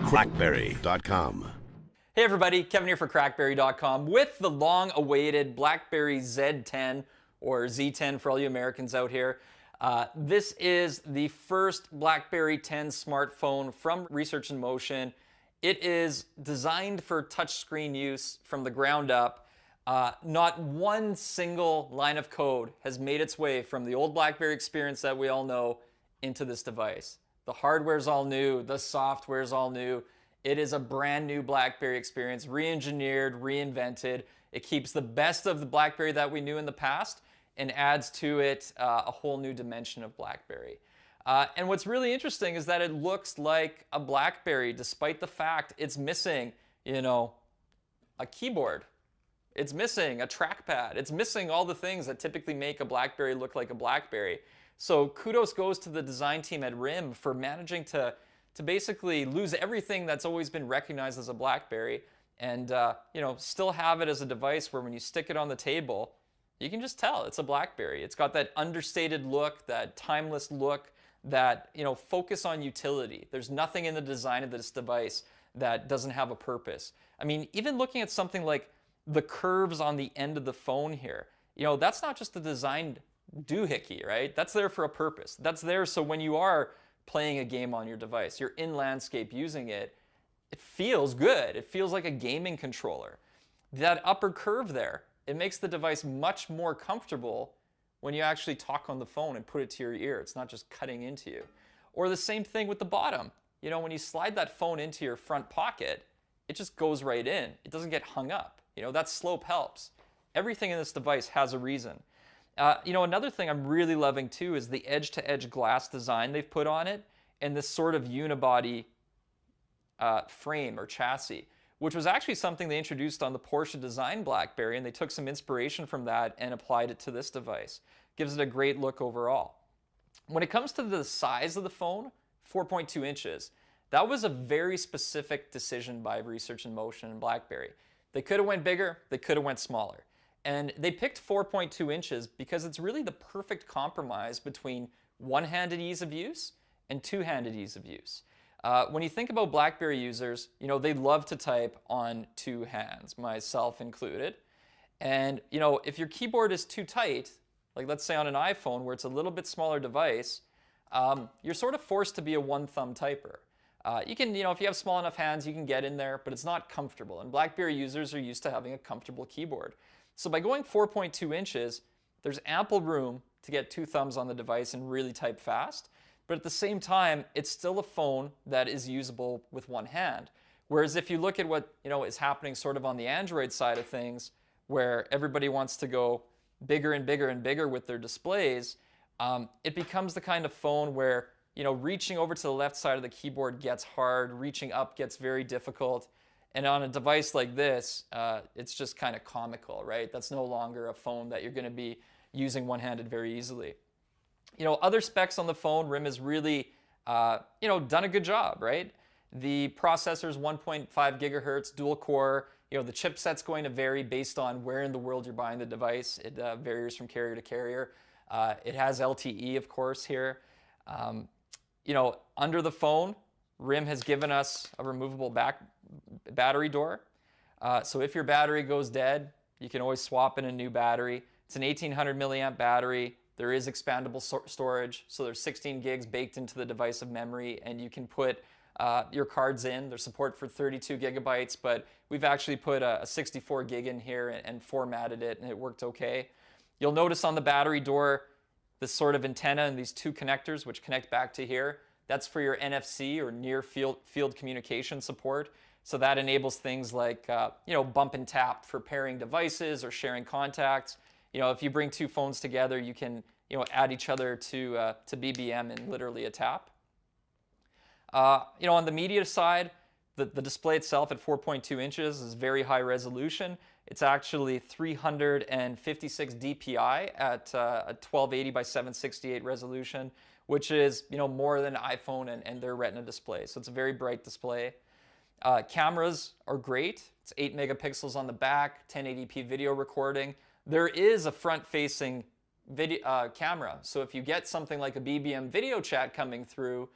Blackberry.com. Hey everybody, Kevin here for Blackberry.com with the long-awaited Blackberry Z10, or Z10 for all you Americans out here. This is the first Blackberry 10 smartphone from Research in Motion. It is designed for touchscreen use from the ground up. Not one single line of code has made its way from the old Blackberry experience that we all know into this device. The hardware's all new, the software's all new. It is a brand new Blackberry experience, re-engineered, reinvented. It keeps the best of the Blackberry that we knew in the past and adds to it a whole new dimension of Blackberry. And what's really interesting is that it looks like a Blackberry despite the fact it's missing, a keyboard. It's missing a trackpad. It's missing all the things that typically make a Blackberry look like a Blackberry. So kudos goes to the design team at RIM for managing to basically lose everything that's always been recognized as a Blackberry and still have it as a device where when you stick it on the table, you can just tell it's a Blackberry. It's got that understated look, that timeless look, that focus on utility. There's nothing in the design of this device that doesn't have a purpose. I mean, even looking at something like the curves on the end of the phone here, that's not just a designed doohickey, right? That's there for a purpose. That's there so when you are playing a game on your device, you're in landscape using it, it feels good. It feels like a gaming controller. That upper curve there, it makes the device much more comfortable when you actually talk on the phone and put it to your ear. It's not just cutting into you. Or the same thing with the bottom. When you slide that phone into your front pocket, it just goes right in. It doesn't get hung up. That slope helps. Everything in this device has a reason. Another thing I'm really loving too is the edge-to-edge glass design they've put on it and this sort of unibody frame or chassis, which was actually something they introduced on the Porsche design Blackberry, and they took some inspiration from that and applied it to this device. Gives it a great look overall. When it comes to the size of the phone, 4.2 inches, that was a very specific decision by Research in Motion and Blackberry. They could have went bigger, they could have went smaller. And they picked 4.2 inches because it's really the perfect compromise between one-handed ease of use and two-handed ease of use. When you think about Blackberry users, they love to type on two hands, myself included. And, if your keyboard is too tight, like let's say on an iPhone where it's a little bit smaller device, you're sort of forced to be a one-thumb typer. You can, if you have small enough hands, you can get in there, but it's not comfortable. And Blackberry users are used to having a comfortable keyboard. So by going 4.2 inches, there's ample room to get two thumbs on the device and really type fast. But at the same time, it's still a phone that is usable with one hand. Whereas if you look at what is happening sort of on the Android side of things, where everybody wants to go bigger and bigger and bigger with their displays, it becomes the kind of phone where reaching over to the left side of the keyboard gets hard, reaching up gets very difficult. And on a device like this, it's just kind of comical, right? That's no longer a phone that you're going to be using one-handed very easily. Other specs on the phone, RIM has really, done a good job, right? The processor's 1.5 gigahertz, dual core. The chipset's going to vary based on where in the world you're buying the device. It varies from carrier to carrier. It has LTE, of course, here. Under the phone, RIM has given us a removable battery door. So if your battery goes dead, you can always swap in a new battery. It's an 1800 milliamp battery. There is expandable storage, so there's 16 gigs baked into the device of memory, and you can put your cards in. There's support for 32 gigabytes, but we've actually put a 64 gig in here and formatted it, and it worked okay. You'll notice on the battery door this sort of antenna and these two connectors which connect back to here. That's for your NFC or near field communication support. So that enables things like bump and tap for pairing devices or sharing contacts. If you bring two phones together, you can add each other to BBM in literally a tap. On the media side, the display itself at 4.2 inches is very high resolution. It's actually 356 dpi at a 1280 by 768 resolution, which is more than iPhone and their Retina display. So it's a very bright display. Cameras are great. It's 8 megapixels on the back, 1080p video recording. There is a front-facing video camera, so if you get something like a BBM video chat coming through,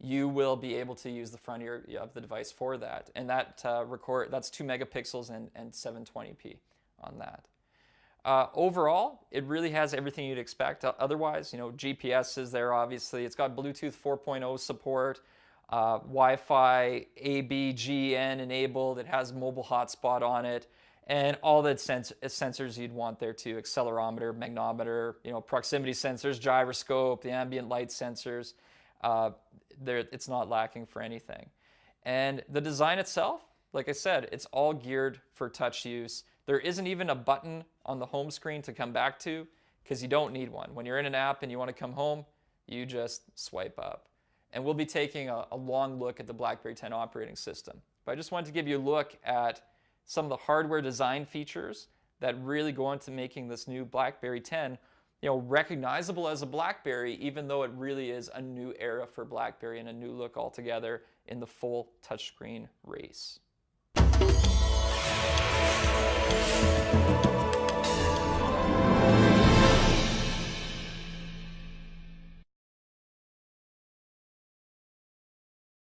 you will be able to use the front of the device for that. And that's 2 megapixels and 720p on that. Overall, it really has everything you'd expect. Otherwise, GPS is there, obviously. It's got Bluetooth 4.0 support, Wi-Fi ABGN enabled. It has mobile hotspot on it, and all the sensors you'd want there too: accelerometer, magnometer, proximity sensors, gyroscope, the ambient light sensors. It's not lacking for anything. And the design itself, like I said, it's all geared for touch use. There isn't even a button on the home screen to come back to, because you don't need one. When you're in an app and you want to come home, you just swipe up. And we'll be taking a long look at the BlackBerry 10 operating system. But I just wanted to give you a look at some of the hardware design features that really go into making this new BlackBerry 10 recognizable as a BlackBerry, even though it really is a new era for BlackBerry and a new look altogether in the full touchscreen race.